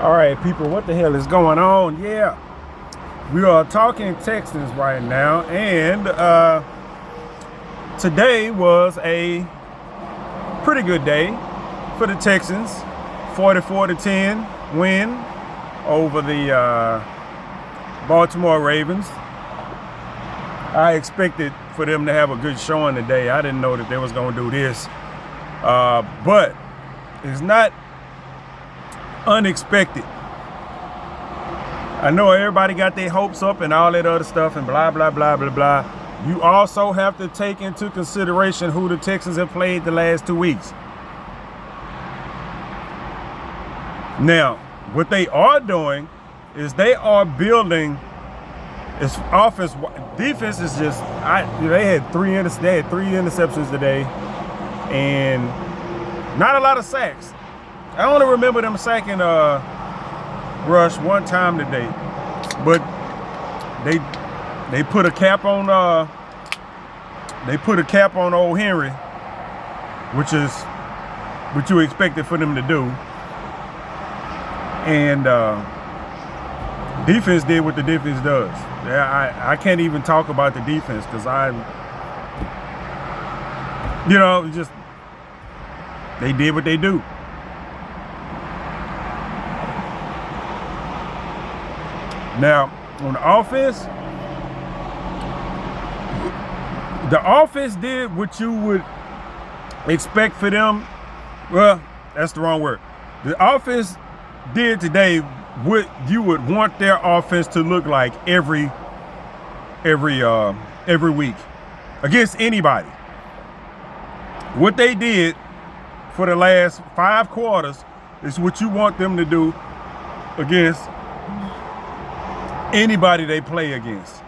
All right, people, what the hell is going on? Yeah, we are talking Texans right now, and today was a pretty good day for the Texans. 44-10 win over the Baltimore Ravens. I expected for them to have a good showing today. I didn't know that they was going to do this, but it's not unexpected. I know everybody got their hopes up and all that other stuff and blah, blah, blah, blah, blah. You also have to take into consideration who the Texans have played the last 2 weeks. Now, what they are doing is they are building its offense. Defense is just, they had three interceptions today and not a lot of sacks. I only remember them sacking Rush one time today, but they put a cap on old Henry, which is what you expected for them to do, and defense did what the defense does. I can't even talk about the defense because just they did what they do. Now, on the offense did what you would expect for them. Well, that's the wrong word. The offense did today what you would want their offense to look like every week against anybody. What they did for the last 5 quarters is what you want them to do against anybody they play against.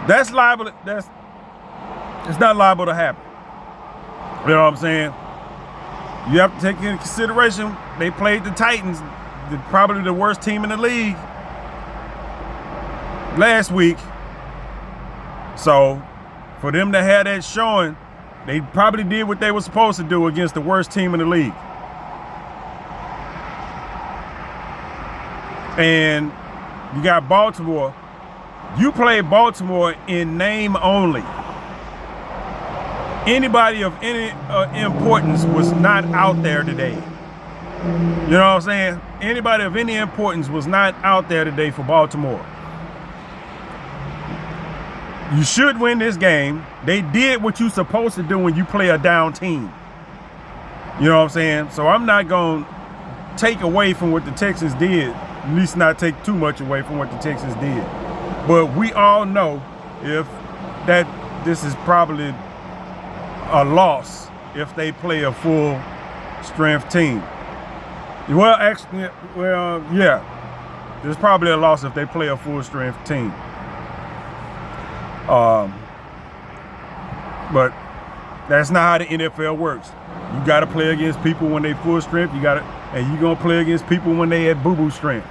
It's not liable to happen. You know what I'm saying? You have to take into consideration they played the Titans, probably the worst team in the league, last week. So for them to have that showing, they probably did what they were supposed to do against the worst team in the league. And you got Baltimore. You played Baltimore in name only. Anybody of any importance was not out there today. You know what I'm saying? Anybody of any importance was not out there today for Baltimore. You should win this game. They did what you're supposed to do when you play a down team. You know what I'm saying? So I'm not going to take away from what the Texans did. At least not take too much away from what the Texans did. But we all know this is probably a loss if they play a full strength team. Well, actually, yeah, there's probably a loss if they play a full strength team. But that's not how the NFL works. You got to play against people when they full strength. And you're going to play against people when they at boo-boo strength.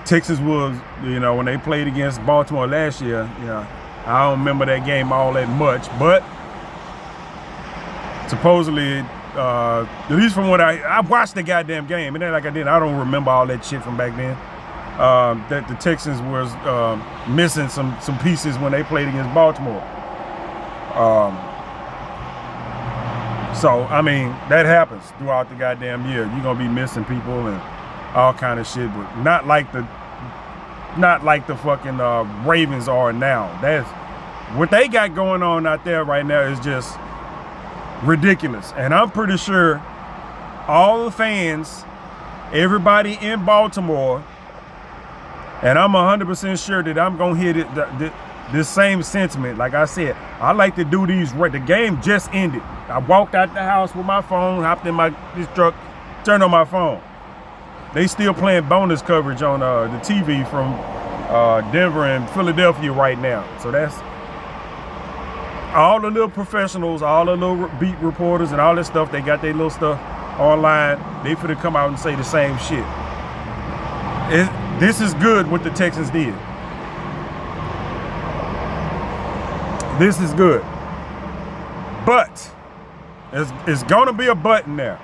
Texas was, when they played against Baltimore last year, I don't remember that game all that much, but supposedly, at least from what I watched the goddamn game, and then like I don't remember all that shit from back then, that the Texans was missing some pieces when they played against Baltimore. So, I mean, that happens throughout the goddamn year. You're going to be missing people and all kind of shit, but not like the fucking Ravens are now. That's what they got going on out there right now is just ridiculous. And I'm pretty sure all the fans, everybody in Baltimore, and I'm 100% sure that I'm gonna hear this same sentiment. Like I said, I like to do these. The game just ended. I walked out the house with my phone, hopped in this truck, turned on my phone. They still playing bonus coverage on the TV from Denver and Philadelphia right now. So that's all the little professionals, all the little beat reporters and all this stuff. They got their little stuff online. They finna come out and say the same shit. This is good what the Texans did. This is good. But it's going to be a but in there.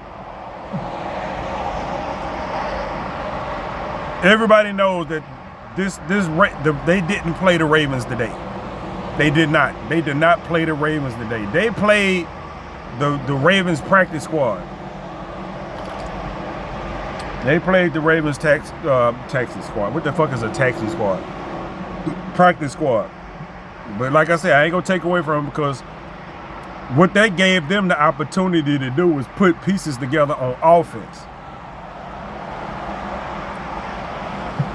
Everybody knows that they didn't play the Ravens today. They did not. They did not play the Ravens today. They played the Ravens practice squad. They played the Ravens taxi squad. What the fuck is a taxi squad? Practice squad. But like I said, I ain't gonna take away from them, because what they gave them the opportunity to do was put pieces together on offense.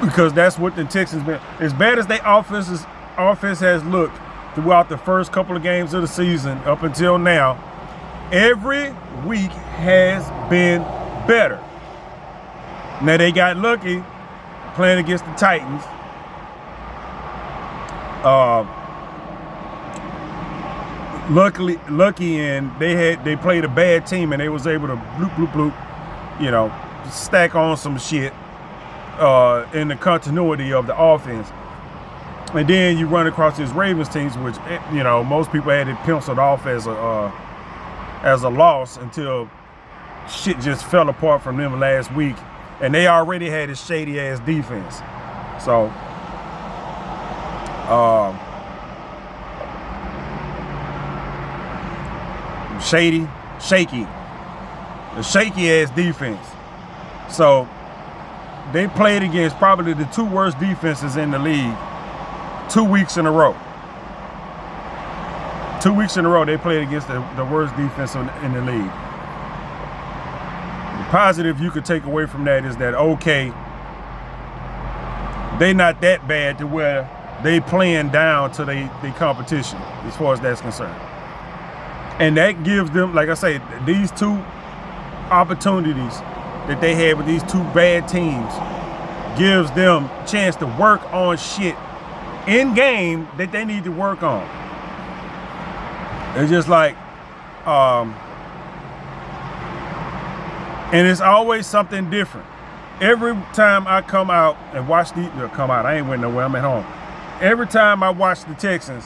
Because that's what the Texans been. As bad as their offense has looked throughout the first couple of games of the season up until now, every week has been better. Now they got lucky playing against the Titans. Lucky, and they played a bad team, and they was able to bloop, you know, stack on some shit in the continuity of the offense. And then you run across these Ravens teams, which, you know, most people had it penciled off as a loss until shit just fell apart from them last week, and they already had a shady ass defense. So shaky ass defense. So they played against probably the two worst defenses in the league 2 weeks in a row. 2 weeks in a row they played against the worst defense in the league. The positive you could take away from that is that, okay, they not that bad to where they playing down to the competition as far as that's concerned. And that gives them, like I say, these two opportunities that they had with these two bad teams gives them a chance to work on shit in game that they need to work on. It's just like, and it's always something different. Every time I come out and watch I ain't went nowhere, I'm at home. Every time I watch the Texans,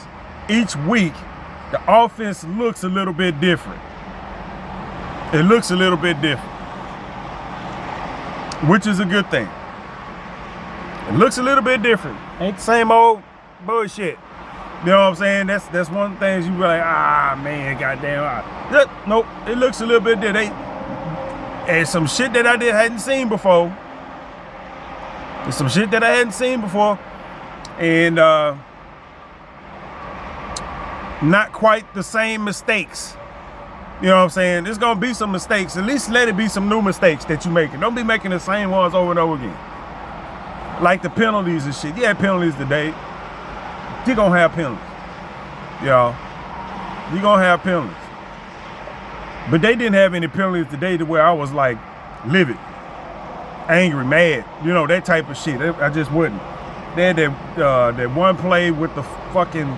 each week, the offense looks a little bit different. It looks a little bit different, which is a good thing. It looks a little bit different. Ain't the same old bullshit. You know what I'm saying? That's one of the things you be like, man, goddamn. Nope, it looks a little bit different. And some shit that I hadn't seen before. There's some shit that I hadn't seen before. And not quite the same mistakes. You know what I'm saying? There's gonna be some mistakes. At least let it be some new mistakes that you making. Don't be making the same ones over and over again. Like the penalties and shit. You had penalties today. You're gonna have penalties. Y'all. You're gonna have penalties. But they didn't have any penalties today to where I was like livid, angry, mad, you know, that type of shit. I just wouldn't. They had that one play with the fucking,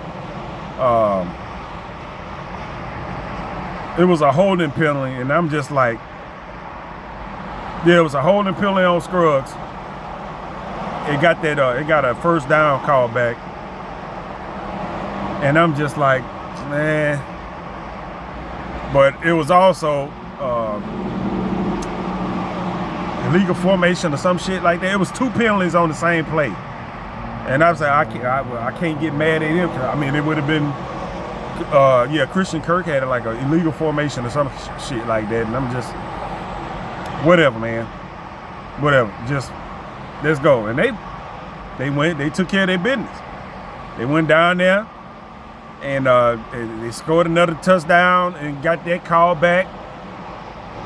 it was a holding penalty, and I'm just like, yeah, it was a holding penalty on Scruggs. It got a first down call back. And I'm just like, man. But it was also illegal formation or some shit like that. It was two penalties on the same play. And I was like, I can't get mad at him. I mean, it would have been, Christian Kirk had like an illegal formation or some shit like that. And I'm just, whatever, man. Whatever. Just, let's go. And they took care of their business. They went down there and they scored another touchdown and got that call back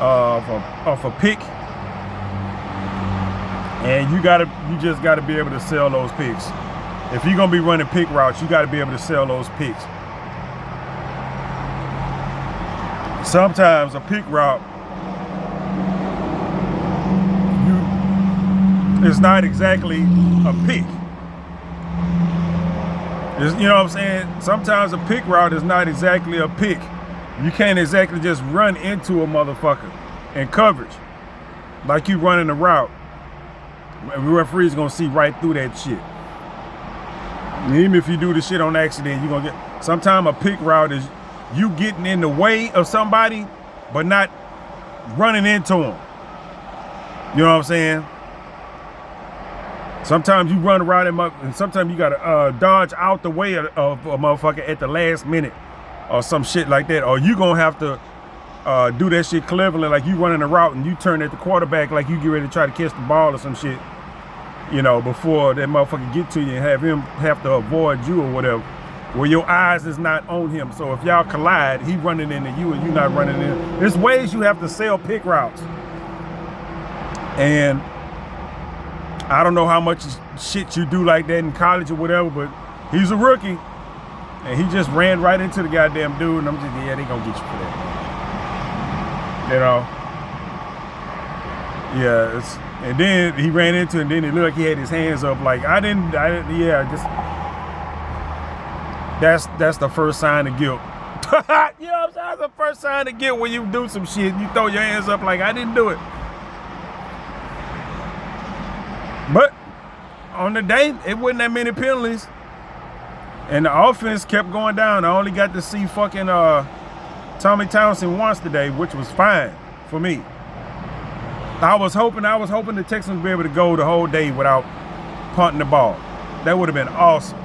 off a pick. And you just gotta be able to sell those picks. If you're gonna be running pick routes, you gotta be able to sell those picks. Sometimes a pick route, it's not exactly a pick. You know what I'm saying? Sometimes a pick route is not exactly a pick. You can't exactly just run into a motherfucker in coverage like you running a route. The referee's gonna see right through that shit. And even if you do the shit on accident, you're gonna get. Sometimes a pick route is you getting in the way of somebody, but not running into them. You know what I'm saying? Sometimes you run around him up, and sometimes you gotta dodge out the way of a motherfucker at the last minute or some shit like that. Or you gonna have to do that shit cleverly, like you running a route and you turn at the quarterback like you get ready to try to catch the ball or some shit, you know, before that motherfucker get to you and have him have to avoid you or whatever. Where your eyes is not on him. So if y'all collide, he running into you and you not running in. There's ways you have to sell pick routes. And I don't know how much shit you do like that in college or whatever, but he's a rookie. And he just ran right into the goddamn dude, and I'm just, yeah, they gonna get you for that. You know? Yeah, and then he ran into it, and then it looked like he had his hands up like, that's the first sign of guilt. You know what I'm saying? That's the first sign of guilt when you do some shit and you throw your hands up like, I didn't do it. But on the day, it wasn't that many penalties. And the offense kept going down. I only got to see fucking Tommy Townsend once today, which was fine for me. I was hoping the Texans would be able to go the whole day without punting the ball. That would have been awesome.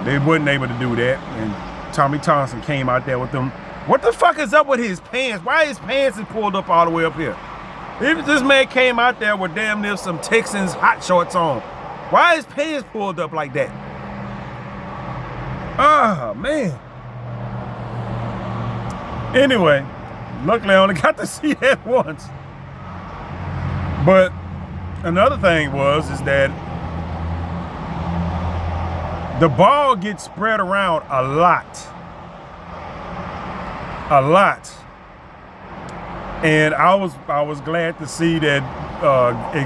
They wasn't able to do that. And Tommy Townsend came out there with them. What the fuck is up with his pants? Why his pants is pulled up all the way up here? If this man came out there with damn near some Texans hot shorts on, why his pants pulled up like that? Oh, man. Anyway, luckily I only got to see that once. But another thing is that the ball gets spread around a lot. A lot. And I was glad to see that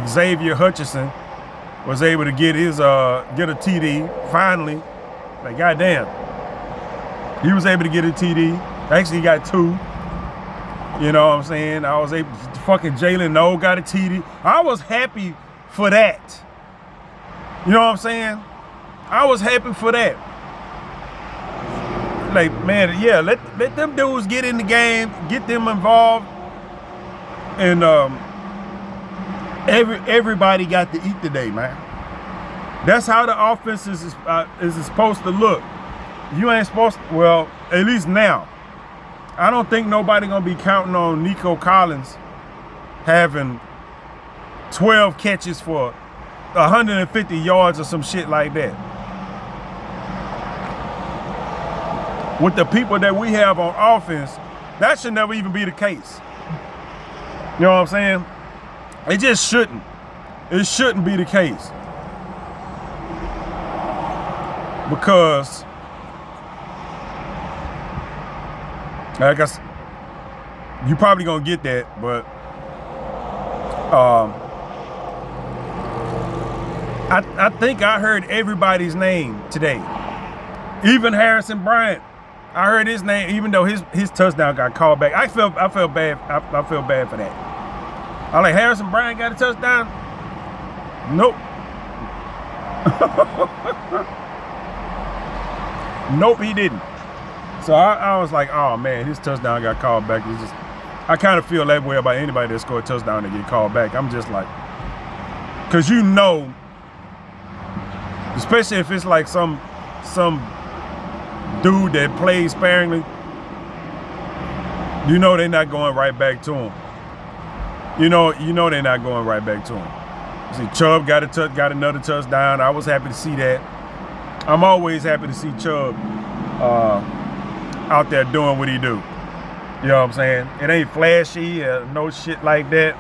Xavier Hutchinson was able to get his get a TD finally. Like, goddamn, he was able to get a TD. Actually, he got two. You know what I'm saying? I was able. Fucking Jalen Noel got a TD. I was happy for that. You know what I'm saying? I was happy for that. Like, man, yeah, let them dudes get in the game, get them involved. And everybody got to eat today, man. That's how the offense is supposed to look. You ain't supposed to, well, at least now. I don't think nobody gonna be counting on Nico Collins having 12 catches for 150 yards or some shit like that. With the people that we have on offense, that should never even be the case. You know what I'm saying? It just shouldn't. It shouldn't be the case. Because, I guess, you probably gonna get that, but I think I heard everybody's name today. Even Harrison Bryant. I heard his name, even though his touchdown got called back. I feel bad. I feel bad for that. I like, Harrison Bryant got a touchdown? Nope. Nope, he didn't. So I was like, oh man, his touchdown got called back. It's just, I kind of feel that way about anybody that scored a touchdown and get called back. I'm just like, because you know, especially if it's like some dude that plays sparingly, you know they're not going right back to him. You know they're not going right back to him. See, Chubb got another touchdown. I was happy to see that. I'm always happy to see Chubb out there doing what he do. You know what I'm saying? It ain't flashy, no shit like that.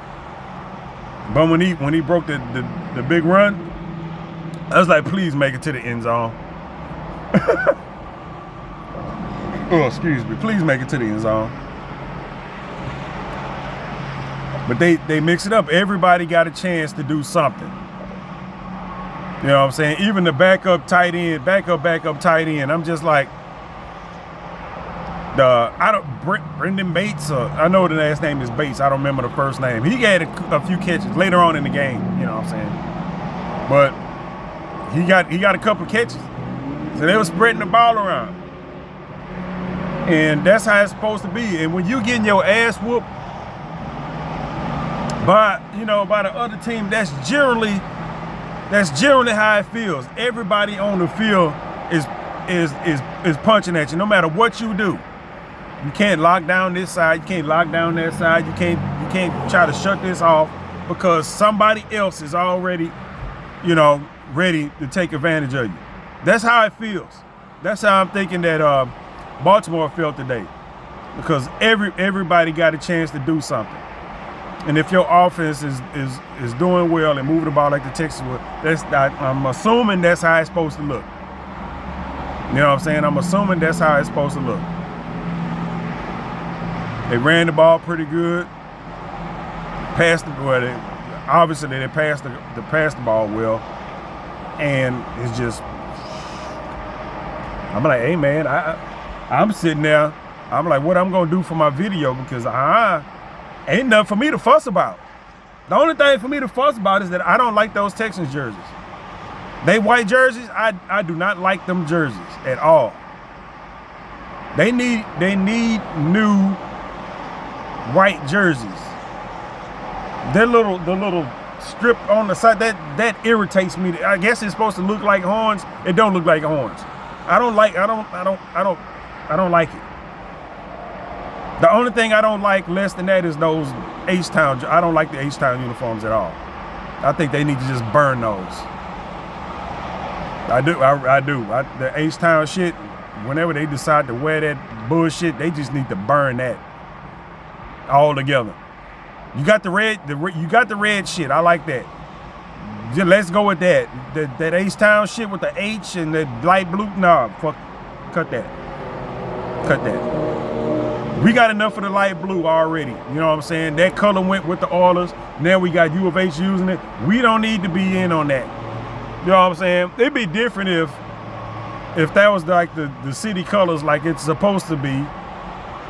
But when he broke the big run, I was like, please make it to the end zone. Oh, excuse me. Please make it to the end zone. But they mix it up. Everybody got a chance to do something. You know what I'm saying? Even the backup tight end. I'm just like, Brendan Bates, I know the last name is Bates. I don't remember the first name. He had a few catches later on in the game. You know what I'm saying? But he got a couple of catches. So they were spreading the ball around. And that's how it's supposed to be. And when you getting your ass whooped by the other team, that's generally That's generally how it feels. Everybody on the field is punching at you, no matter what you do. You can't lock down this side. You can't lock down that side. You can't try to shut this off because somebody else is already, you know, ready to take advantage of you. That's how it feels. That's how I'm thinking that Baltimore felt today, because everybody got a chance to do something. And if your offense is doing well and moving the ball like the Texans would, I'm assuming that's how it's supposed to look. You know what I'm saying? I'm assuming that's how it's supposed to look. They ran the ball pretty good. Obviously they passed the ball well, and it's just, I'm like, hey man, I'm sitting there, I'm like, what I'm gonna do for my video, because ain't nothing for me to fuss about. The only thing for me to fuss about is that I don't like those Texans jerseys. They white jerseys, I do not like them jerseys at all. They need new white jerseys. The little strip on the side, that irritates me. I guess it's supposed to look like horns. It don't look like horns. I don't like it. The only thing I don't like less than that is those H-Town. I don't like the H-Town uniforms at all. I think they need to just burn those. I do. The H-Town shit, whenever they decide to wear that bullshit, they just need to burn that all together. You got the red, you got the red shit. I like that. Just, let's go with that. That H-Town shit with the H and the light blue. Nah, fuck, cut that. Cut that. We got enough of the light blue already. You know what I'm saying? That color went with the Oilers. Now we got U of H using it. We don't need to be in on that. You know what I'm saying? It'd be different if that was like the city colors like it's supposed to be.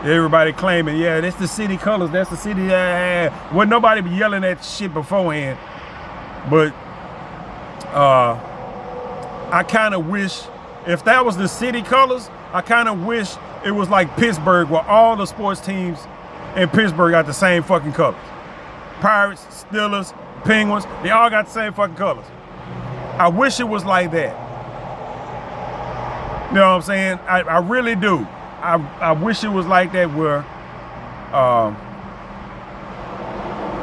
Everybody claiming, yeah, that's the city colors, that's the city. Well, nobody be yelling that shit beforehand. But I kind of wish, if that was the city colors, I kind of wish it was like Pittsburgh, where all the sports teams in Pittsburgh got the same fucking colors. Pirates, Steelers, Penguins, they all got the same fucking colors. I wish it was like that. You know what I'm saying? I really do. I wish it was like that, where,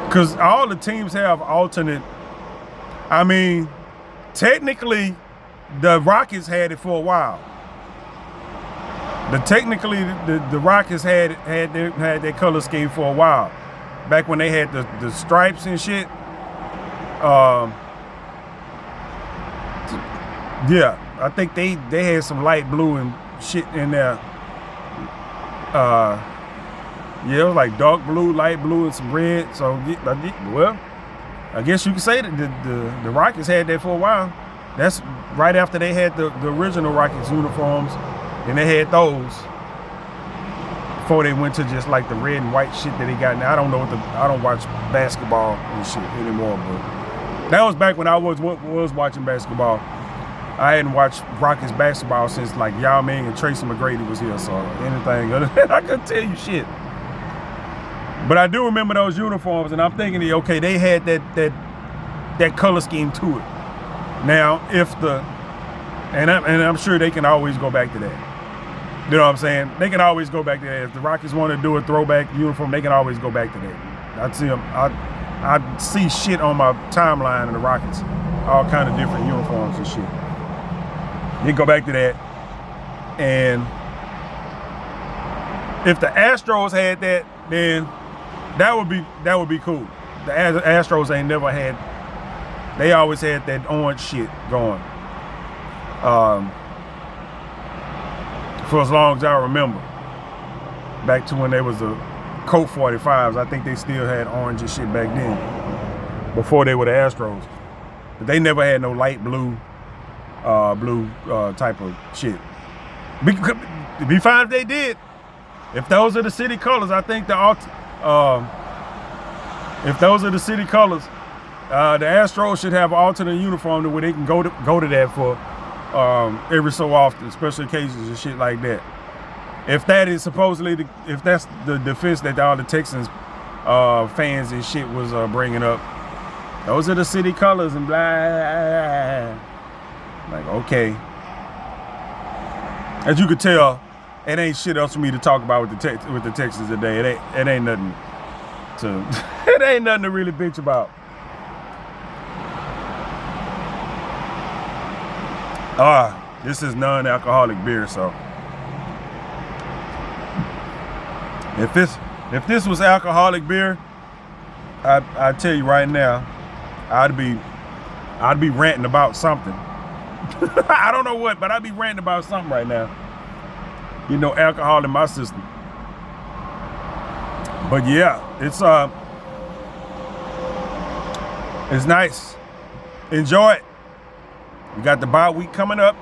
because all the teams have alternate. I mean, technically, the Rockets had it for a while. The Rockets had their color scheme for a while, back when they had the stripes and shit. Yeah, I think they had some light blue and shit in there. Yeah, it was like dark blue, light blue, and some red. So, well, I guess you could say that the Rockets had that for a while. That's right after they had the original Rockets uniforms, and they had those before they went to just like the red and white shit that they got now. I don't watch basketball and shit anymore, but that was back when I was watching basketball. I hadn't watched Rockets basketball since like Yao Ming and Tracy McGrady was here, so anything other than that, I couldn't tell you shit. But I do remember those uniforms, and I'm thinking, okay, they had that color scheme to it. Now, and I'm sure they can always go back to that. You know what I'm saying? They can always go back to that. If the Rockets want to do a throwback uniform, they can always go back to that. I'd see them. I see shit on my timeline of the Rockets, all kind of different uniforms and shit. You go back to that, and if the Astros had that, then that would be cool. The Astros ain't never had. They always had that orange shit going. For as long as I remember, back to when they was the Colt 45s, I think they still had orange and shit back then, before they were the Astros. But they never had no light blue. Blue type of shit. It'd be fine if they did. If those are the city colors, I think if those are the city colors, the Astros should have an alternate uniform to where they can go to that for every so often, special occasions and shit like that. If that is supposedly if that's the defense that all the Texans fans and shit was bringing up, Those are the city colors and blah. Like, okay. As you could tell, it ain't shit else for me to talk about with the Texans today. It ain't nothing to it ain't nothing to really bitch about. This is non-alcoholic beer, so if this was alcoholic beer, I tell you right now, I'd be ranting about something. I don't know what, but I'd be ranting about something right now. You know, alcohol in my system. But yeah, it's nice. Enjoy it. We got the bye week coming up.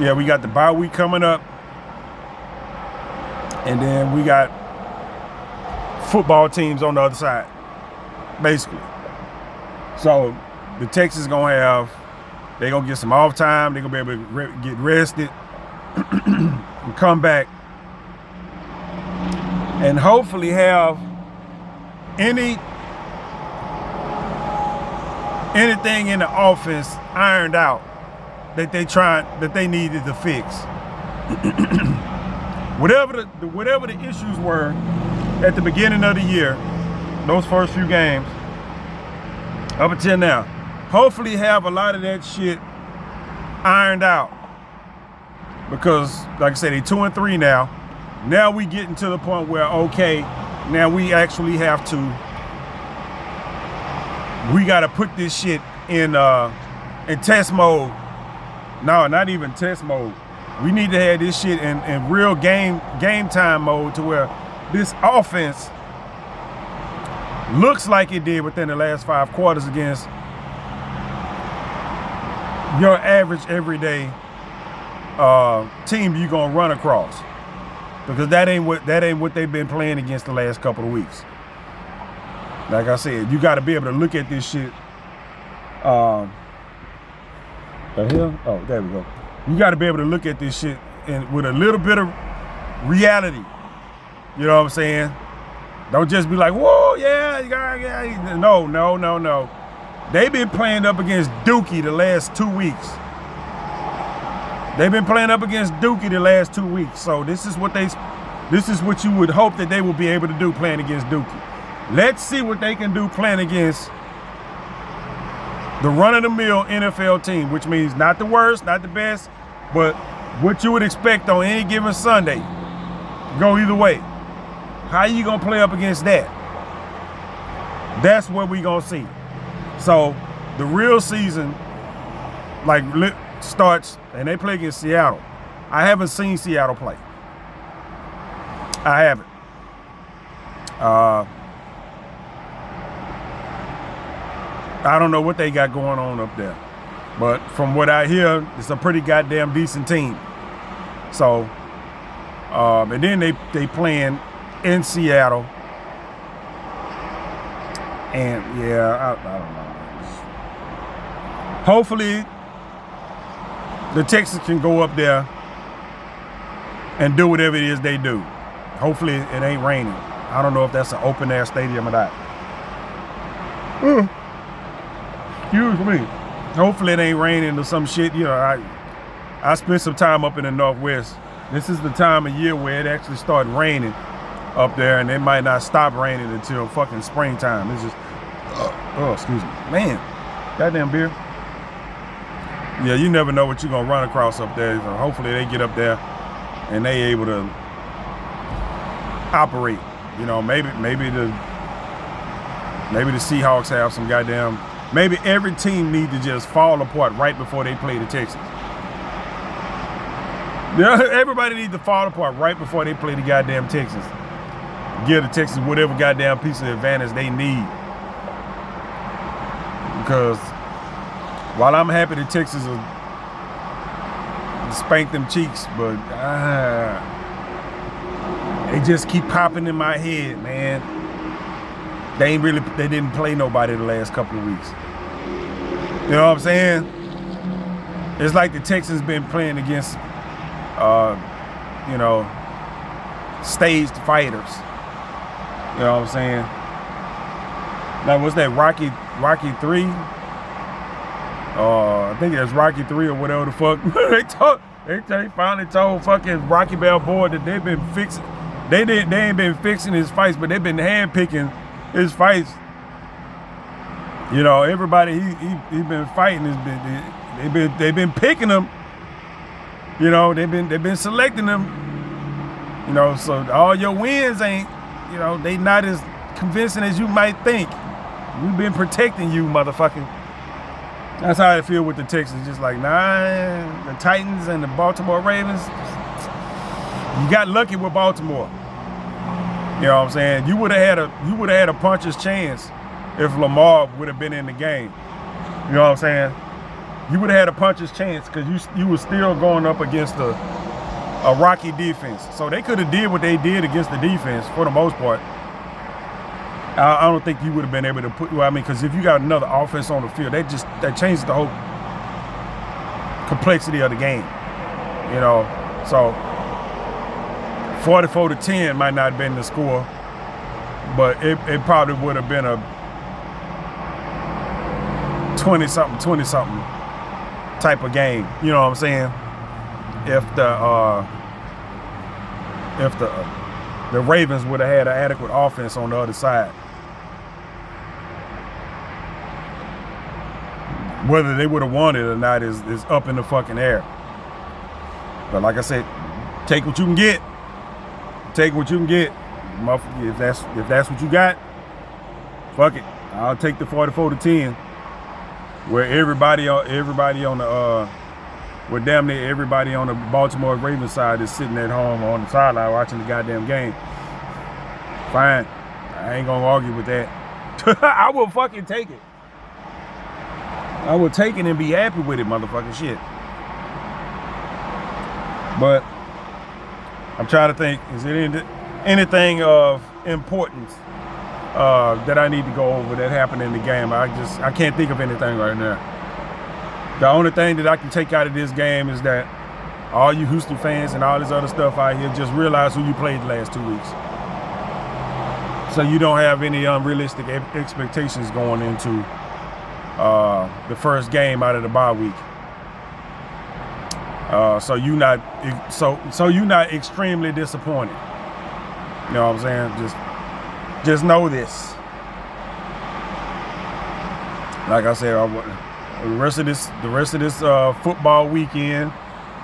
Yeah, we got the bye week coming up. And then we got football teams on the other side, basically. So the Texans they're gonna get some off time. They're gonna be able to get rested and come back and hopefully have anything in the offense ironed out that they needed to fix. Whatever the issues were at the beginning of the year, those first few games up until now, hopefully have a lot of that shit ironed out. Because like I said, they're 2-3 now. Now we getting to the point where, okay, now we actually have to, we got to put this shit in test mode. No, not even test mode. We need to have this shit in real game time mode, to where this offense looks like it did within the last 5 quarters against your average everyday team you're gonna run across. Because that ain't what they've been playing against the last couple of weeks. Like I said, you got to be able to look at this shit. The hell? Oh, there we go. You got to be able to look at this shit with a little bit of reality. You know what I'm saying? Don't just be like, whoa, yeah, yeah. No. They've been playing up against Dookie the last 2 weeks. They've been playing up against Dookie the last 2 weeks. So this is what you would hope that they will be able to do playing against Dookie. Let's see what they can do playing against the run-of-the-mill NFL team, which means not the worst, not the best, but what you would expect on any given Sunday. Go either way. How you gonna play up against that? That's what we gonna see. So the real season, like, starts, and they play against Seattle. I haven't seen Seattle play. I haven't. I don't know what they got going on up there, but from what I hear, it's a pretty goddamn decent team. So, and then they playing in Seattle, and yeah, I don't know. Hopefully, the Texans can go up there and do whatever it is they do. Hopefully, it ain't raining. I don't know if that's an open air stadium or not. Excuse me. Hopefully it ain't raining or some shit. You know, I spent some time up in the Northwest. This is the time of year where it actually started raining up there, and it might not stop raining until fucking springtime. It's just, excuse me. Man, goddamn beer. Yeah, you never know what you're gonna run across up there. So hopefully they get up there and they able to operate. You know, maybe the Seahawks have some goddamn. Maybe every team need to just fall apart right before they play the Texans. Yeah, everybody needs to fall apart right before they play the goddamn Texans. Give the Texans whatever goddamn piece of advantage they need. Because while I'm happy the Texans will spank them cheeks, but they just keep popping in my head, man. They didn't play nobody the last couple of weeks. You know what I'm saying? It's like the Texans been playing against, staged fighters. You know what I'm saying? Now, what's that, Rocky 3? I think that's Rocky 3 or whatever the fuck. They finally told fucking Rocky Balboa that they've been fixing. They ain't been fixing his fights, but they've been handpicking his fights. You know, everybody he been fighting they've been picking them. You know, they've been selecting them. You know, so all your wins ain't, you know, they not as convincing as you might think. We've been protecting you, motherfucker. That's how I feel with the Texans. Just like, nah, the Titans and the Baltimore Ravens, you got lucky with Baltimore. You know what I'm saying? You would have had a puncher's chance if Lamar would have been in the game. You know what I'm saying? You would have had a puncher's chance because you were still going up against a Rocky defense. So they could have did what they did against the defense for the most part. I don't think you would have been able to because if you got another offense on the field, that changes the whole complexity of the game. You know, so 44-10 might not have been the score, but it probably would have been a 20-something type of game. You know what I'm saying? If the Ravens would have had an adequate offense on the other side. Whether they would have won it or not is up in the fucking air. But like I said, take what you can get. Take what you can get. If that's what you got, fuck it. I'll take the 44-10. Where everybody on the where damn near everybody on the Baltimore Ravens side is sitting at home on the sideline watching the goddamn game. Fine. I ain't gonna argue with that. I will fucking take it. I will take it and be happy with it, motherfucking shit. But I'm trying to think, is there anything of importance that I need to go over that happened in the game? I can't think of anything right now. The only thing that I can take out of this game is that all you Houston fans and all this other stuff out here, just realize who you played the last 2 weeks. So you don't have any unrealistic expectations going into the first game out of the bye week. So you're not extremely disappointed. You know what I'm saying? Just know this. Like I said, the rest of this football weekend,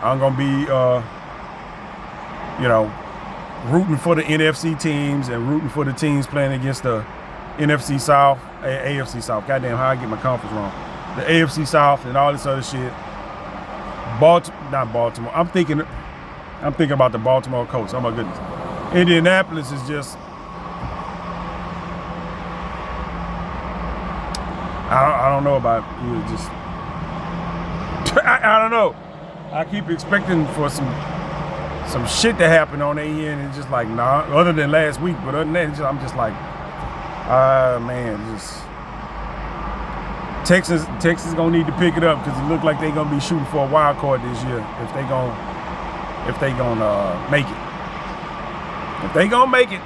I'm gonna be rooting for the NFC teams and rooting for the teams playing against the NFC South, AFC South. Goddamn, how I get my conference wrong. The AFC South and all this other shit. Not Baltimore. I'm thinking about the Baltimore Colts. Oh my goodness. Indianapolis is just. I don't know about you. Just. I don't know. I keep expecting for some shit to happen on their end, and just like, nah. Other than last week, but other than that, I'm just like, man, just. Texas gonna need to pick it up because it look like they gonna be shooting for a wild card this year if they gonna make it. If they gonna make it,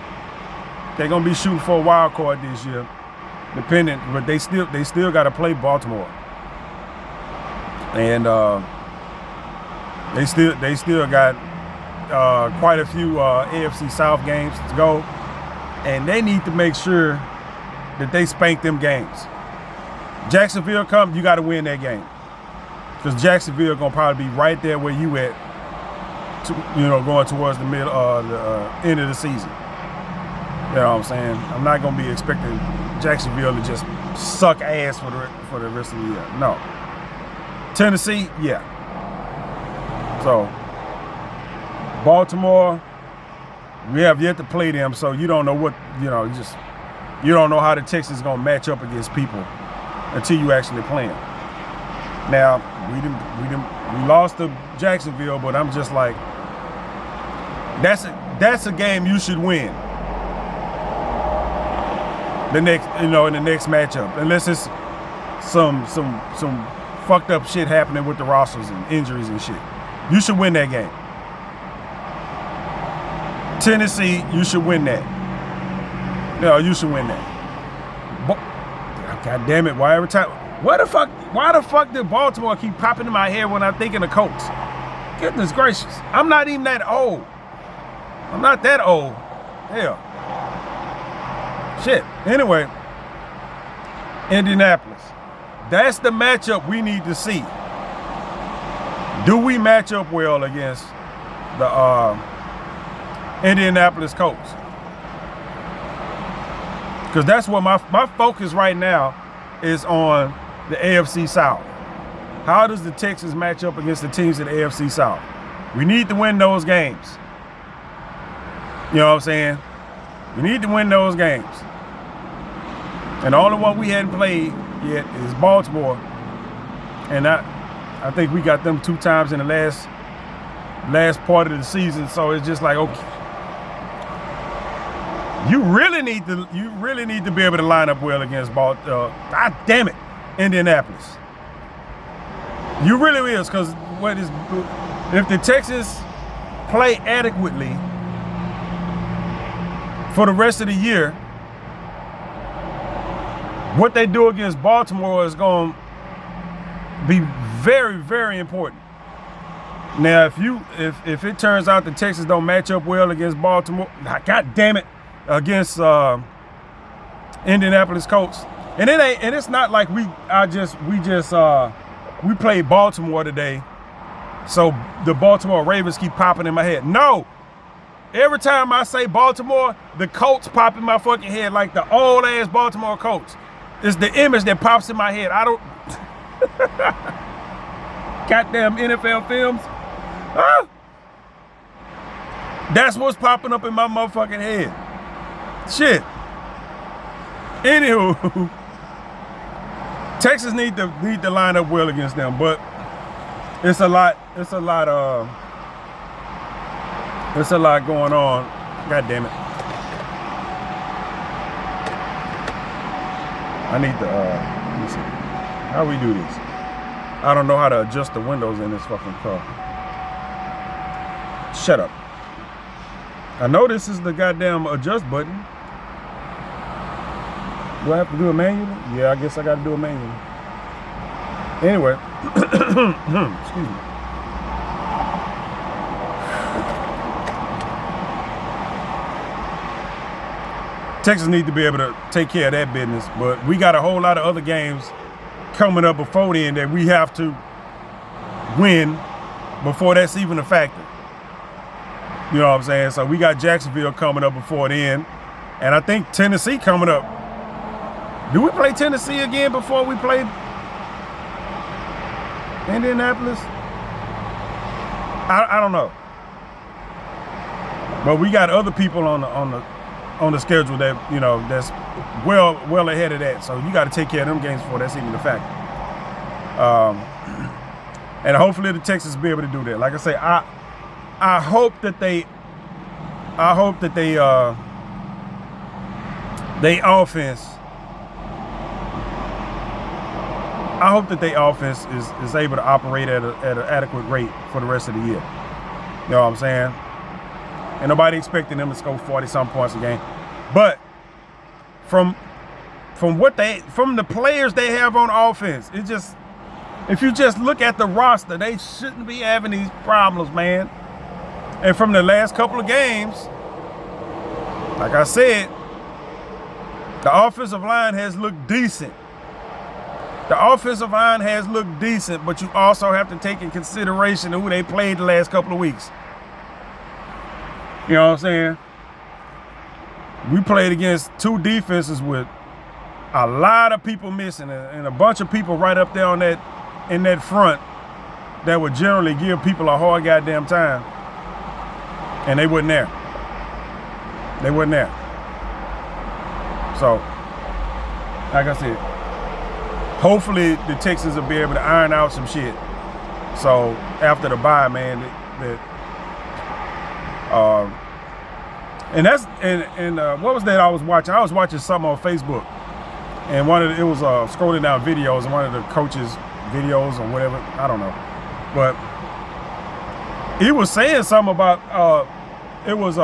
they're gonna be shooting for a wild card this year. Dependent, but they still gotta play Baltimore. And they still got quite a few AFC South games to go. And they need to make sure that they spank them games. Jacksonville come, you got to win that game, because Jacksonville gonna probably be right there where you at, going towards the middle, the end of the season. You know what I'm saying? I'm not gonna be expecting Jacksonville to just suck ass for the rest of the year. No. Tennessee, yeah. So Baltimore, we have yet to play them, so you don't know what you don't know how the Texans gonna match up against people until you actually play them. Now, we lost to Jacksonville, but I'm just like, that's a game you should win. In the next matchup, unless it's some fucked up shit happening with the rosters and injuries and shit. You should win that game. Tennessee, you should win that. Yeah, you should win that. God damn it! Why every time? Why the fuck did Baltimore keep popping in my head when I'm thinking of Colts? Goodness gracious! I'm not even that old. I'm not that old. Hell. Shit. Anyway, Indianapolis. That's the matchup we need to see. Do we match up well against the Indianapolis Colts? Because that's what my focus right now is on the AFC South. How does the Texans match up against the teams in the AFC South? We need to win those games. You know what I'm saying? We need to win those games. And the only one we hadn't played yet is Baltimore. And I think we got them 2 times in the last part of the season. So it's just like, okay. You really need to be able to line up well against Baltimore. God damn it, Indianapolis. You really is, because if the Texans play adequately for the rest of the year, what they do against Baltimore is going to be very, very important. Now, if it turns out the Texans don't match up well against Baltimore, God damn it, against Indianapolis Colts, and it's not like we played Baltimore today, so the Baltimore Ravens keep popping in my head. No, every time I say Baltimore, the Colts pop in my fucking head, like the old ass Baltimore Colts. It's the image that pops in my head. I don't goddamn NFL films. Ah! That's what's popping up in my motherfucking head. Shit. Anywho, Texas need to line up well against them, but it's a lot going on. God damn it. I need to let me see. How we do this? I don't know how to adjust the windows in this fucking car. Shut up. I know this is the goddamn adjust button. Do I have to do it manually? Yeah, I guess I got to do it manually. Anyway, excuse me. Texas need to be able to take care of that business, but we got a whole lot of other games coming up before then that we have to win before that's even a factor. You know what I'm saying? So we got Jacksonville coming up before then, and I think Tennessee coming up. Do we play Tennessee again before we play Indianapolis? I don't know. But we got other people on the schedule that, you know, that's well ahead of that. So you got to take care of them games before that's even a factor. And hopefully the Texans be able to do that. Like I say, I hope that they offense is able to operate at an adequate rate for the rest of the year. You know what I'm saying? And nobody expecting them to score 40-some points a game. But from the players they have on offense, it just, if you just look at the roster, they shouldn't be having these problems, man. And from the last couple of games, like I said, the offensive line has looked decent. The offensive line has looked decent, but you also have to take in consideration who they played the last couple of weeks. You know what I'm saying? We played against 2 defenses with a lot of people missing and a bunch of people right up there in that front that would generally give people a hard goddamn time. And they wasn't there. They wasn't there. So, like I said, hopefully the Texans will be able to iron out some shit. So after the bye, man, and what was that I was watching? I was watching something on Facebook, and it was scrolling down videos, and one of the coaches' videos or whatever, I don't know, but he was saying something about it was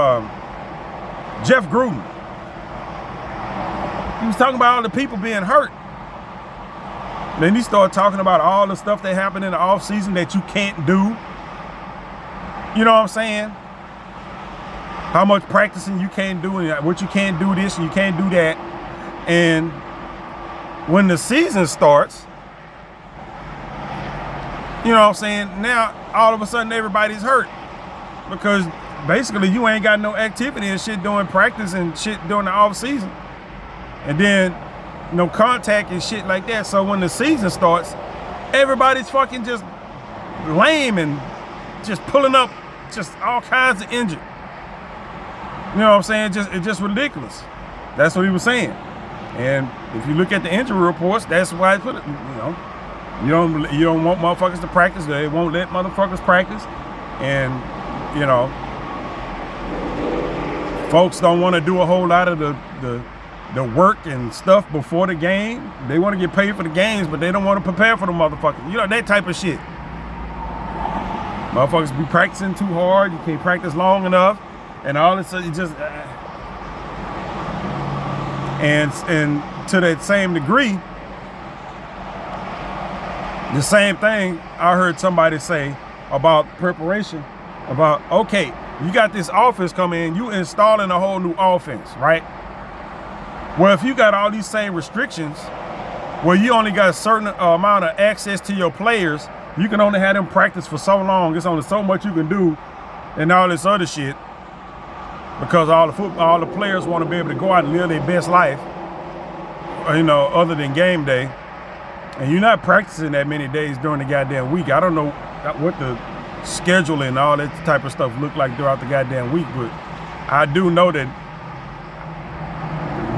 Jeff Gruden. He was talking about all the people being hurt. Then he started talking about all the stuff that happened in the offseason that you can't do. You know what I'm saying? How much practicing you can't do and what you can't do this and you can't do that. And when the season starts, you know what I'm saying? Now, all of a sudden, everybody's hurt because basically you ain't got no activity and shit doing practice and shit during the off season. And then no contact and shit like that. So when the season starts, everybody's fucking just lame and just pulling up just all kinds of injured. You know what I'm saying? It's just ridiculous. That's what he was saying. And if you look at the injury reports, that's why I put it, you don't want motherfuckers to practice. They won't let motherfuckers practice. And, you know, folks don't want to do a whole lot of the work and stuff before the game. They want to get paid for the games, but they don't want to prepare for the motherfuckers. You know, that type of shit. Motherfuckers be practicing too hard. You can't practice long enough. And all this, it just... And to that same degree, the same thing I heard somebody say about preparation, about, okay, you got this offense coming in, you installing a whole new offense, right? Well, if you got all these same restrictions, where you only got a certain amount of access to your players, you can only have them practice for so long, there's only so much you can do, and all this other shit, because all the players want to be able to go out and live their best life, you know, other than game day. And you're not practicing that many days during the goddamn week. I don't know what the schedule and all that type of stuff look like throughout the goddamn week, but I do know that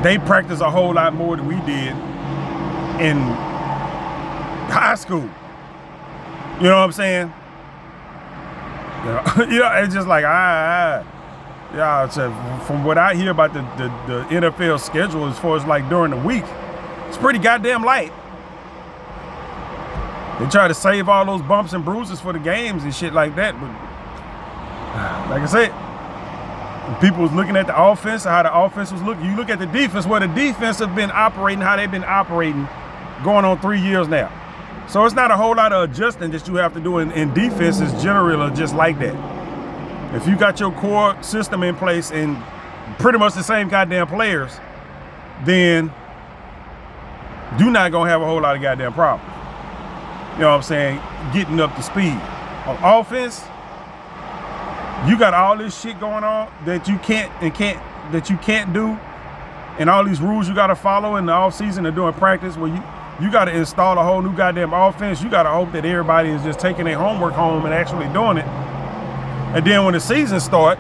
they practice a whole lot more than we did in high school. You know what I'm saying? You know, it's just like, yeah, so from what I hear about the NFL schedule as far as like during the week, it's pretty goddamn light. They try to save all those bumps and bruises for the games and shit like that. But like I said, when people was looking at the offense, how the offense was looking, you look at the defense, where the defense have been operating, how they've been operating going on 3 years now. So it's not a whole lot of adjusting that you have to do in defenses generally just like that. If you got your core system in place and pretty much the same goddamn players, then you're not going to have a whole lot of goddamn problems. You know what I'm saying? Getting up to speed. On offense, you got all this shit going on that you can't do, and all these rules you got to follow in the offseason and doing practice where you got to install a whole new goddamn offense. You got to hope that everybody is just taking their homework home and actually doing it. And then when the season starts,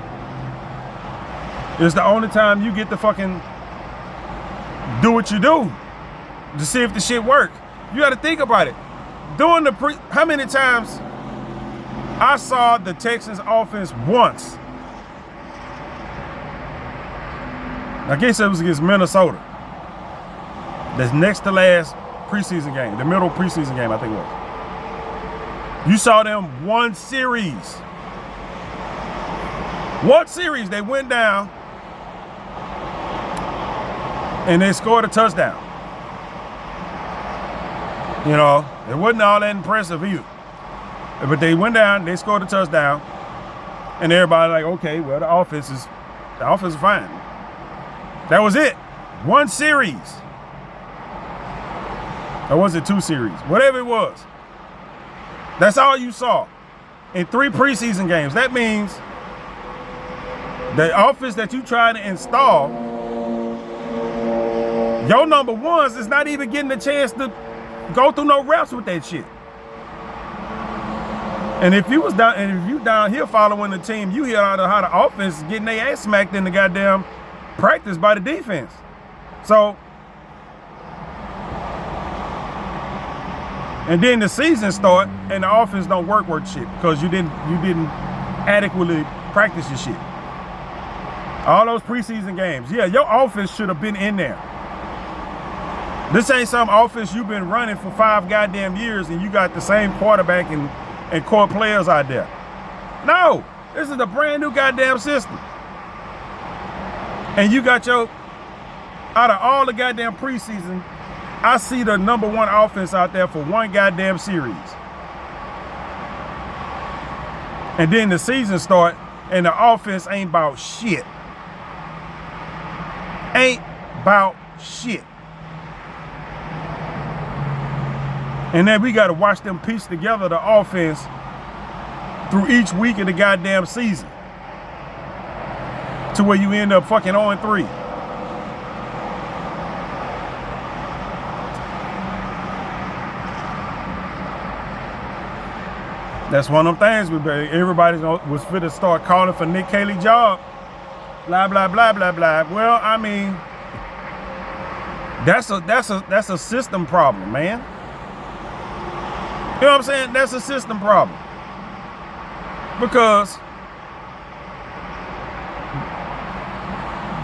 it's the only time you get to fucking do what you do to see if the shit work. You got to think about it. During the how many times I saw the Texans offense once? I guess it was against Minnesota. That's next to last preseason game, the middle preseason game, I think it was. You saw them one series. One series, they went down and they scored a touchdown. You know, it wasn't all that impressive either. But they went down, they scored a touchdown, and everybody like, okay, well, the offense is fine. That was it. One series. Or was it 2 series? Whatever it was. That's all you saw in 3 preseason games. That means the offense that you try to install, your number ones is not even getting a chance to go through no reps with that shit. And if you down here following the team, you hear how the offense is getting their ass smacked in the goddamn practice by the defense. So, and then the season start and the offense don't work shit because you didn't adequately practice your shit. All those preseason games, yeah, your offense should have been in there. This ain't some offense you've been running for 5 goddamn years and you got the same quarterback and core players out there. No, this is a brand new goddamn system. And you got your Out of all the goddamn preseason, I see the number one offense out there for one goddamn series. And then the season start, and the offense ain't about shit. Ain't about shit. And then we got to watch them piece together the offense through each week of the goddamn season. To where you end up fucking 0-3. That's one of them things. Everybody was fit to start calling for Nick Caley's job. Blah, blah, blah, blah, blah. Well, I mean, that's a system problem, man. You know what I'm saying? That's a system problem. Because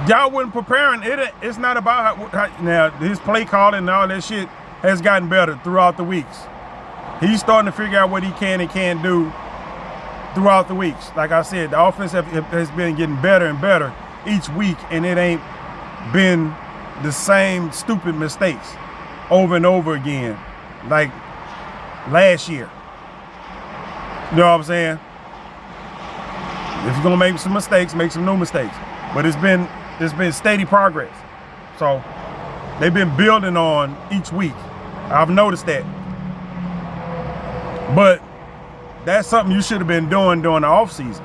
y'all wasn't preparing. It's not about how now his play calling and all that shit has gotten better throughout the weeks. He's starting to figure out what he can and can't do throughout the weeks. Like I said, the offense has been getting better and better each week, and it ain't been the same stupid mistakes over and over again like last year. You know what I'm saying? If you're gonna make some mistakes, make some new mistakes. But it's been steady progress. So they've been building on each week. I've noticed that. But that's something you should have been doing during the offseason.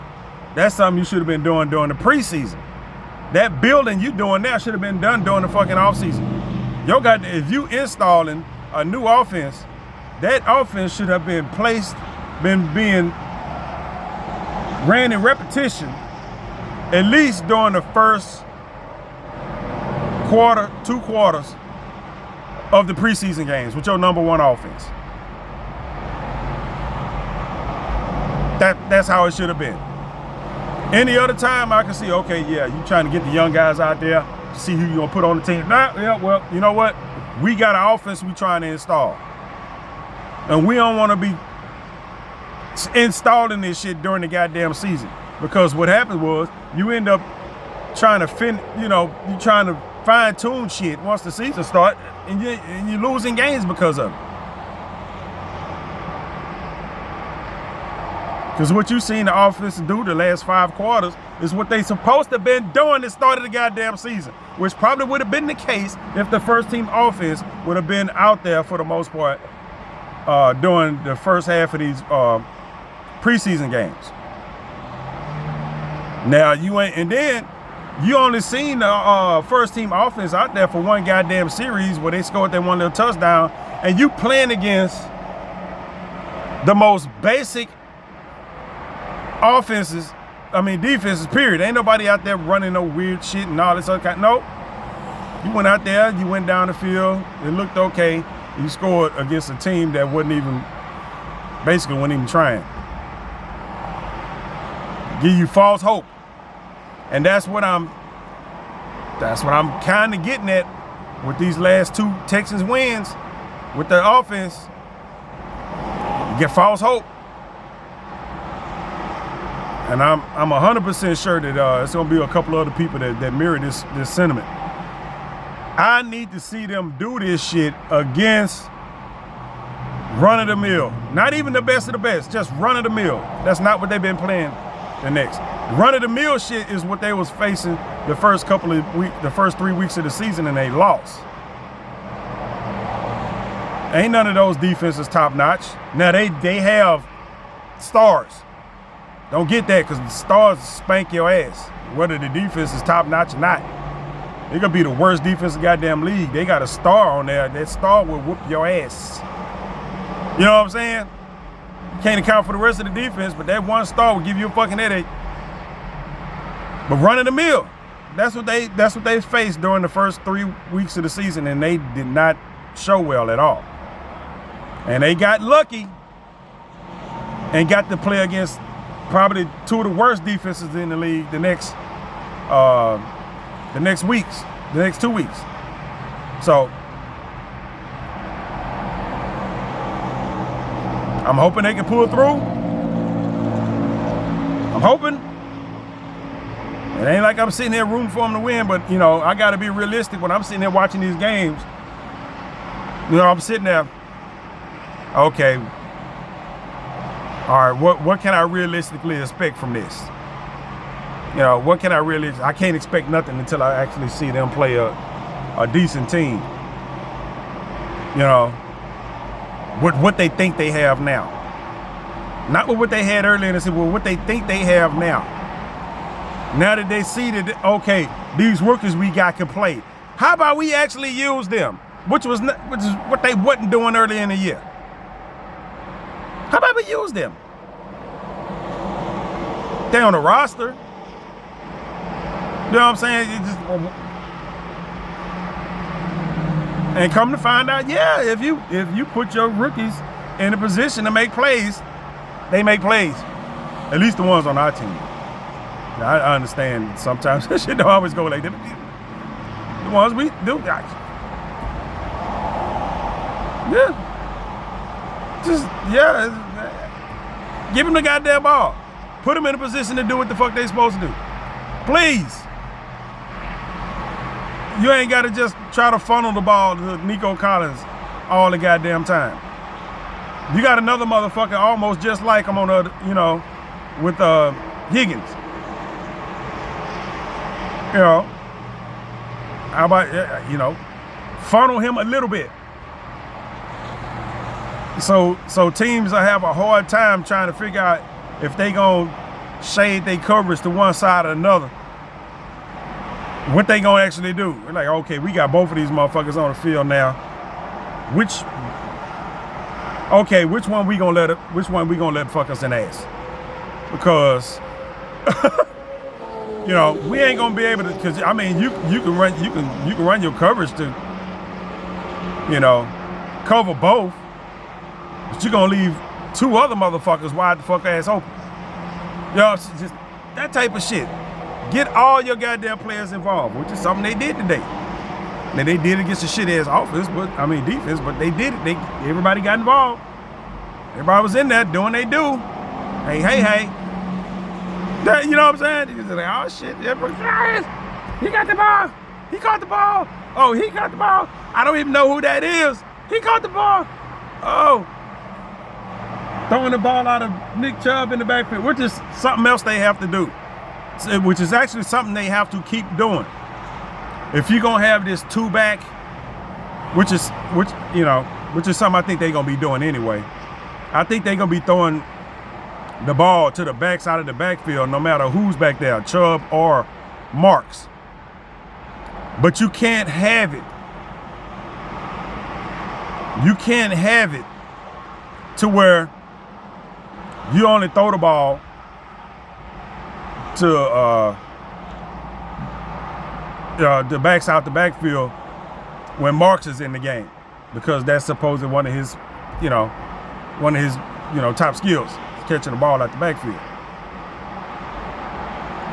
That's something you should have been doing during the preseason. That building you doing now should have been done during the fucking offseason. If you installing a new offense, that offense should have been being ran in repetition at least during the first quarter, 2 quarters of the preseason games with your number one offense. That's how it should have been. Any other time I can see, okay, yeah, you trying to get the young guys out there, see who you're going to put on the team. Nah, yeah, well, you know what? We got an offense we trying to install. And we don't want to be installing this shit during the goddamn season. Because what happened was you end up trying to you trying to fine tune shit once the season starts, and you're losing games because of it. Because what you seen the offense do the last 5 quarters is what they supposed to have been doing at the start of the goddamn season, which probably would have been the case if the first team offense would have been out there for the most part during the first half of these preseason games. Now you only seen the first team offense out there for one goddamn series where they scored that one little touchdown, and you playing against the most basic defenses, period. Ain't nobody out there running no weird shit and all this other kind. Nope. You went out there, you went down the field, it looked okay. You scored against a team that wasn't even trying. Give you false hope. And that's what I'm kind of getting at with these last 2 Texans wins with the offense. You get false hope. And I'm 100% sure that it's going to be a couple other people that mirror this sentiment. I need to see them do this shit against run-of-the-mill. Not even the best of the best, just run-of-the-mill. That's not what they've been playing the next. Run-of-the-mill shit is what they was facing the first 3 weeks of the season, and they lost. Ain't none of those defenses top-notch. Now, they have stars. Don't get that, because the stars spank your ass, whether the defense is top-notch or not. They gonna be the worst defense in the goddamn league. They got a star on there. That star will whoop your ass. You know what I'm saying? You can't account for the rest of the defense, but that one star will give you a fucking headache. But running the mill, that's what they faced during the first 3 weeks of the season, and they did not show well at all. And they got lucky and got to play against probably 2 of the worst defenses in the league the next 2 weeks. So I'm hoping they can pull through. I'm hoping. It ain't like I'm sitting there rooting for them to win, but, you know, I got to be realistic when I'm sitting there watching these games. You know, I'm sitting there, okay, all right, what can I realistically expect from this? You know, what can I really, I can't expect nothing until I actually see them play a decent team. You know, what they think they have now. Not with what they had earlier in the season, but what they think they have now. Now that they see that, okay, these workers we got can play. How about we actually use them? Which is what they wasn't doing earlier in the year. How about we use them? They're on the roster. You know what I'm saying? And come to find out, yeah, if you put your rookies in a position to make plays, they make plays. At least the ones on our team. Now, I understand sometimes that shit don't always go like that. The ones we do, give them the goddamn ball. Put them in a position to do what the fuck they supposed to do. Please. You ain't got to just try to funnel the ball to Nico Collins all the goddamn time. You got another motherfucker almost just like him on the, you know, with Higgins. You know, how about, you know, funnel him a little bit. So teams will have a hard time trying to figure out if they gonna shade their coverage to one side or another. What they gonna actually do? We're like, okay, we got both of these motherfuckers on the field now. Which one we gonna let fuck us in the ass? Because you know, we ain't gonna be able to, because I mean you can run your coverage to, you know, cover both, but you're gonna leave two other motherfuckers wide the fuck ass open. You know, it's just that type of shit. Get all your goddamn players involved, which is something they did today. Now they did against the shit ass offense, defense, but they did it. Everybody got involved. Everybody was in there doing they do. Hey. You know what I'm saying? Like, oh shit, he got the ball. He caught the ball. Oh, he caught the ball. I don't even know who that is. He caught the ball. Oh. Throwing the ball out of Nick Chubb in the backfield, which is something else they have to do. Which is actually something they have to keep doing. If you're gonna have this two back, which is something I think they're gonna be doing anyway. I think they're gonna be throwing the ball to the backside of the backfield, no matter who's back there, Chubb or Marks. But you can't have it. You can't have it to where you only throw the ball to the backs out the backfield when Marks is in the game, because that's supposedly one of his top skills, catching the ball out the backfield.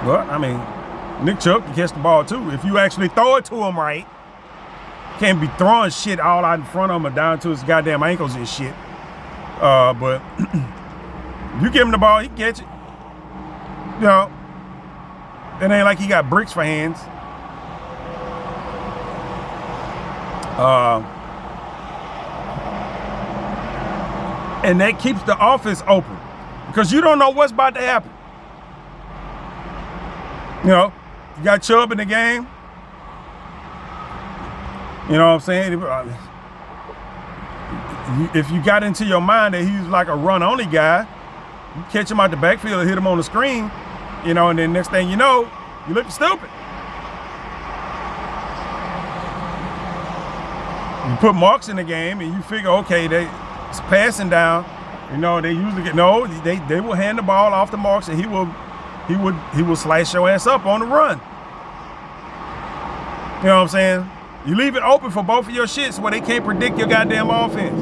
Well, I mean, Nick Chubb can catch the ball too if you actually throw it to him right. Can't be throwing shit all out in front of him or down to his goddamn ankles and shit. But you give him the ball, he can catch it. You know, it ain't like he got bricks for hands. And that keeps the offense open, because you don't know what's about to happen. You know, you got Chubb in the game. You know what I'm saying? If you got into your mind that he's like a run-only guy, you catch him out the backfield and hit him on the screen, you know, and then next thing you know, you looking stupid. You put Marks in the game and you figure, okay, it's passing down. You know, they usually they will hand the ball off to Marks, and he will slice your ass up on the run. You know what I'm saying? You leave it open for both of your shits where they can't predict your goddamn offense.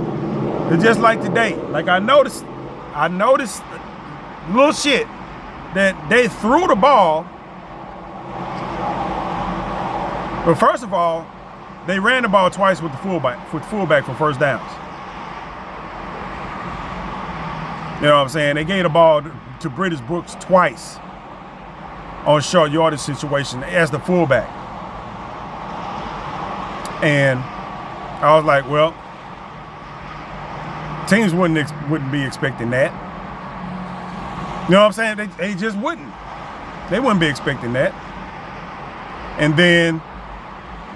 It's just like today. Like I noticed little shit that they threw the ball. But first of all, they ran the ball twice with the fullback for first downs. You know what I'm saying? They gave the ball to British Brooks twice on short yardage situation as the fullback. And I was like, well, teams wouldn't be expecting that. You know what I'm saying? They just wouldn't. They wouldn't be expecting that. And then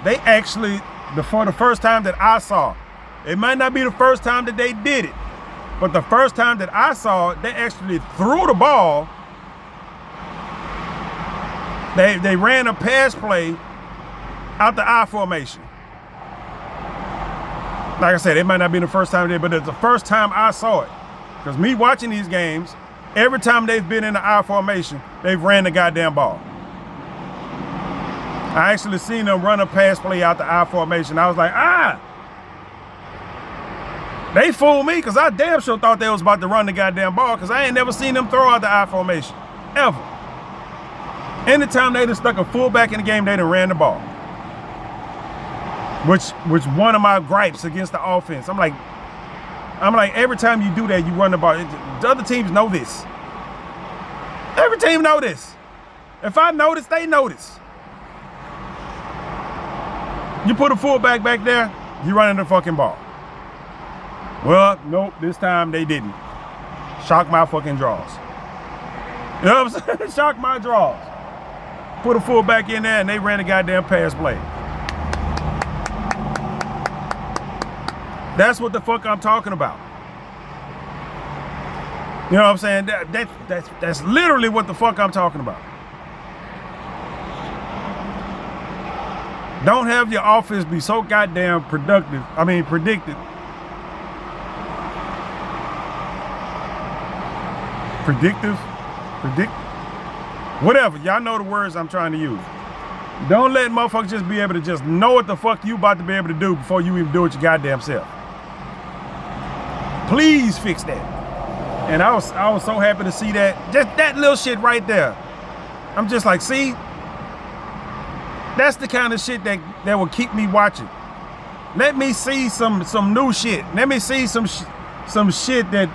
they actually, for the first time that I saw, it might not be the first time that they did it, but the first time that I saw it, they actually threw the ball. They ran a pass play out the I formation. Like I said, it might not be the first time they did, but it's the first time I saw it. Because me watching these games, every time they've been in the I formation, they've ran the goddamn ball. I actually seen them run a pass play out the I formation. I was like, they fooled me, because I damn sure thought they was about to run the goddamn ball, because I ain't never seen them throw out the I formation, ever. Anytime they done stuck a fullback in the game, they done ran the ball. Which one of my gripes against the offense. I'm like, every time you do that, you run the ball. The other teams know this. Every team know this. If I notice, they notice. You put a fullback back there, you running the fucking ball. Well, nope, this time they didn't. Shock my fucking draws. You know what I'm saying? Shock my draws. Put a fullback in there and they ran a goddamn pass play. That's what the fuck I'm talking about. You know what I'm saying? That's literally what the fuck I'm talking about. Don't have your offense be so goddamn predictive. Whatever. Y'all know the words I'm trying to use. Don't let motherfuckers just be able to just know what the fuck you about to be able to do before you even do it your goddamn self. Please fix that. And I was so happy to see that. Just that little shit right there. I'm just like, see? That's the kind of shit that will keep me watching. Let me see some new shit. Let me see some shit that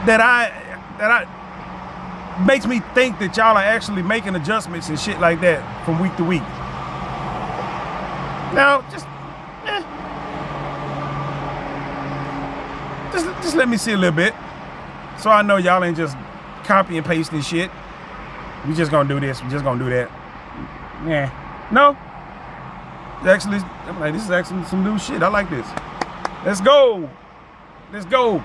I makes me think that y'all are actually making adjustments and shit like that from week to week. Now, just let me see a little bit, so I know y'all ain't just copy and pasting shit. We just gonna do this. We just gonna do that. Yeah. No. Actually, I'm like, this is actually some new shit. I like this. Let's go. Let's go.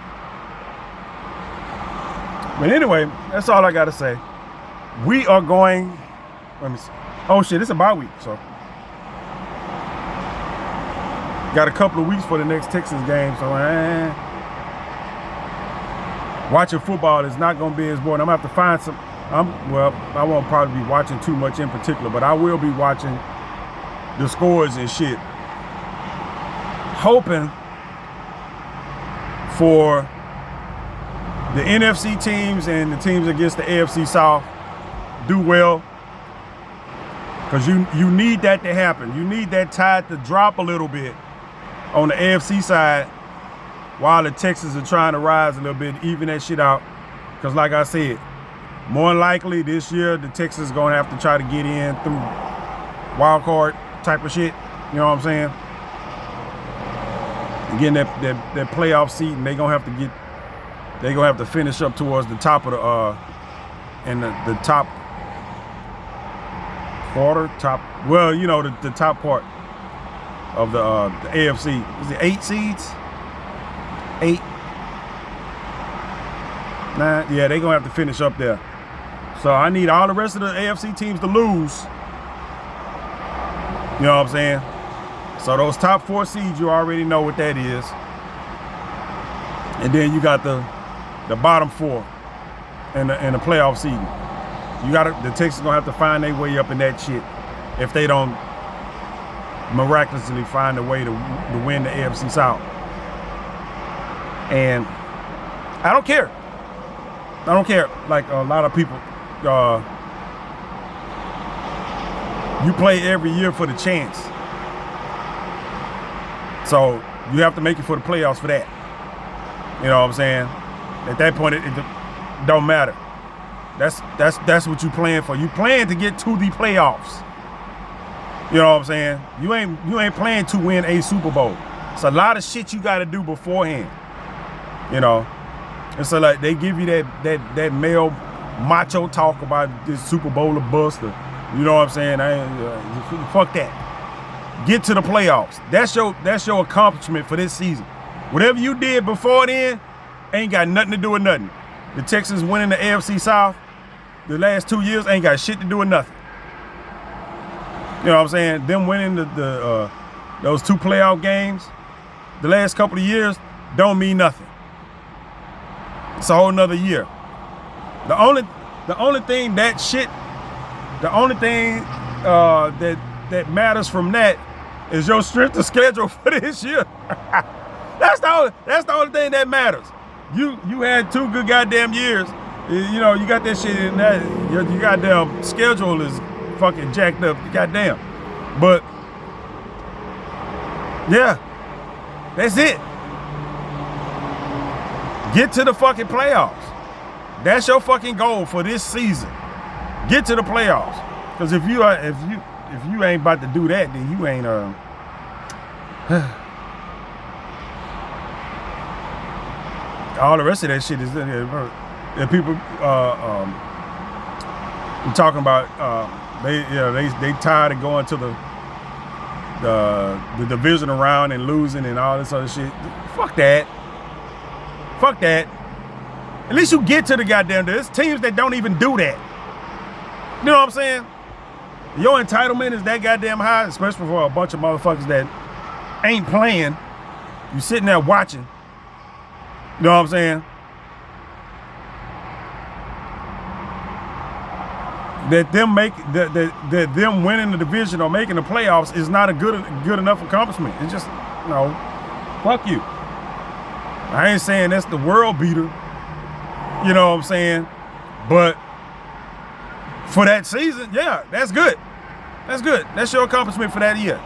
But anyway, that's all I gotta say. We are going. Let me see. Oh shit, it's a bye week, so got a couple of weeks for the next Texans game. So watching football is not gonna be as boring. I'm gonna have to find some. Well, I won't probably be watching too much in particular, but I will be watching the scores and shit, hoping for the NFC teams and the teams against the AFC South do well, because you need that to happen. You need that tide to drop a little bit on the AFC side while the Texans are trying to rise a little bit, even that shit out. Because like I said, more than likely this year the Texans are going to have to try to get in through wild card type of shit. You know what I'm saying? Again, that playoff seat, and they're going to have to finish up towards the top of the top quarter, well, you know, the top part of the AFC. Is it 8 seeds? 8? 9? Yeah, they're gonna have to finish up there. So I need all the rest of the AFC teams to lose. You know what I'm saying? So those top 4 seeds, you already know what that is. And then you got the bottom 4 in the playoff seeding. The Texans gonna have to find their way up in that shit if they don't miraculously find a way to win the AFC South. And I don't care. Like a lot of people, you play every year for the chance. So you have to make it for the playoffs for that. You know what I'm saying? At that point, it don't matter. That's what you playing for. You playing to get to the playoffs. You know what I'm saying? You ain't playing to win a Super Bowl. It's a lot of shit you got to do beforehand. You know, and so like they give you that male macho talk about this Super Bowl or bust. Or, you know what I'm saying? Fuck that. Get to the playoffs. That's your accomplishment for this season. Whatever you did before then ain't got nothing to do with nothing. The Texans winning the AFC South the last 2 years ain't got shit to do with nothing. You know what I'm saying? Them winning those 2 playoff games the last couple of years don't mean nothing. It's a whole nother year. The only thing that matters from that is your strength of schedule for this year. That's the only thing that matters. You had 2 good goddamn years. You know, you got that shit in that. Your goddamn schedule is fucking jacked up. Goddamn. But yeah, that's it. Get to the fucking playoffs. That's your fucking goal for this season. Get to the playoffs. Because if you ain't about to do that, then you ain't all the rest of that shit is that people talking about they tired of going to the divisional round and losing and all this other shit. Fuck that. Fuck that. At least you get to the goddamn. There's teams that don't even do that. You know what I'm saying? Your entitlement is that goddamn high, especially for a bunch of motherfuckers that ain't playing. You sitting there watching. You know what I'm saying? That them winning the division or making the playoffs is not a good enough accomplishment. It's just, no, fuck you. I ain't saying that's the world beater. You know what I'm saying? But for that season, yeah, that's good. That's good. That's your accomplishment for that year.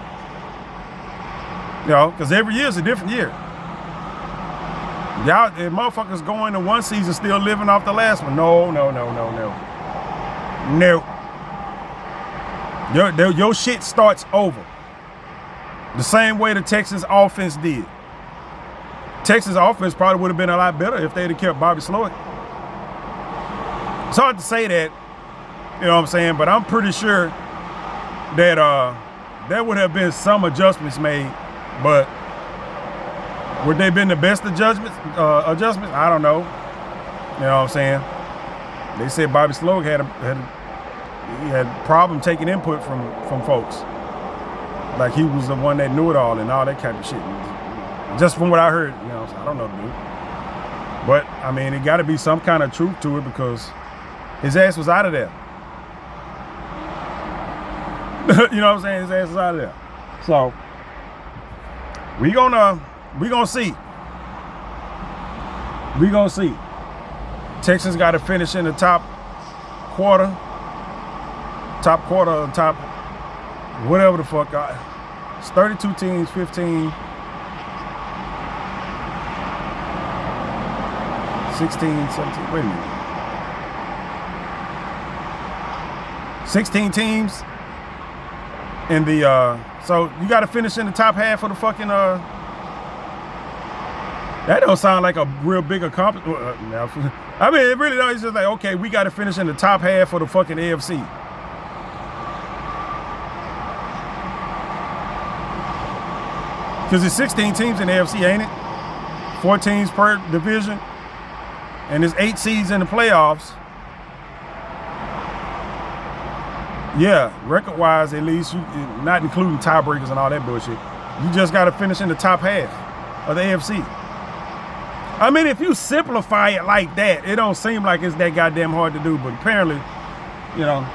You know, because every year is a different year. Y'all, if motherfuckers going to one season still living off the last one. No. Your shit starts over. The same way the Texans offense did. Texans offense probably would have been a lot better if they'd have kept Bobby Sloyd. It's hard to say that, you know what I'm saying, but I'm pretty sure that there would have been some adjustments made, but would they been the best adjustments? I don't know. You know what I'm saying? They said Bobby Sloyd had problem taking input from folks. Like he was the one that knew it all and all that kind of shit. Just from what I heard, you know, I don't know, dude. But I mean, it got to be some kind of truth to it because his ass was out of there. You know what I'm saying? His ass was out of there. So we gonna see. We gonna see. Texans got to finish in the top quarter, whatever the fuck. It's 32 teams, 15, 16, 17. Wait a minute. 16 teams. In the so you got to finish in the top half of the fucking that don't sound like a real big accomplishment. I mean, it really don't. It's just like, okay, we got to finish in the top half of the fucking AFC. Because it's 16 teams in the AFC, ain't it? 4 teams per division, and there's 8 seeds in the playoffs. Yeah, record-wise, at least, not including tiebreakers and all that bullshit, you just got to finish in the top half of the AFC. I mean, if you simplify it like that, it don't seem like it's that goddamn hard to do. But apparently, you know,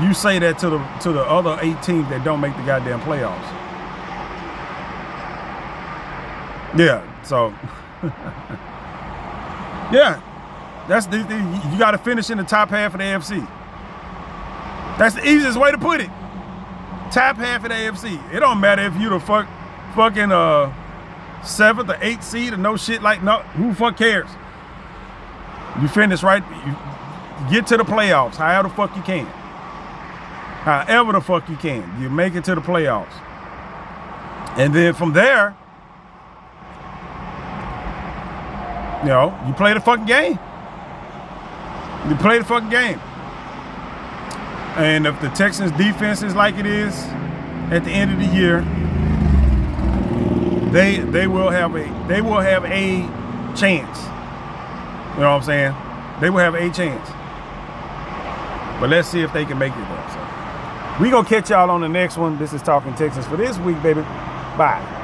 you say that to the other 8 teams that don't make the goddamn playoffs. Yeah, so yeah, that's you got to finish in the top half of the AFC. That's the easiest way to put it. Top half of the AFC. It don't matter if you the fucking 7th or 8th seed or no shit like no. Who the fuck cares? You finish right. get to the playoffs, however the fuck you can. However the fuck you can. You make it to the playoffs. And then from there, you know, you play the fucking game. You play the fucking game. And if the Texans defense is like it is at the end of the year, they will have a chance. You know what I'm saying? They will have a chance. But let's see if they can make it there. So we gonna catch y'all on the next one. This is Talking Texans for this week, baby. Bye.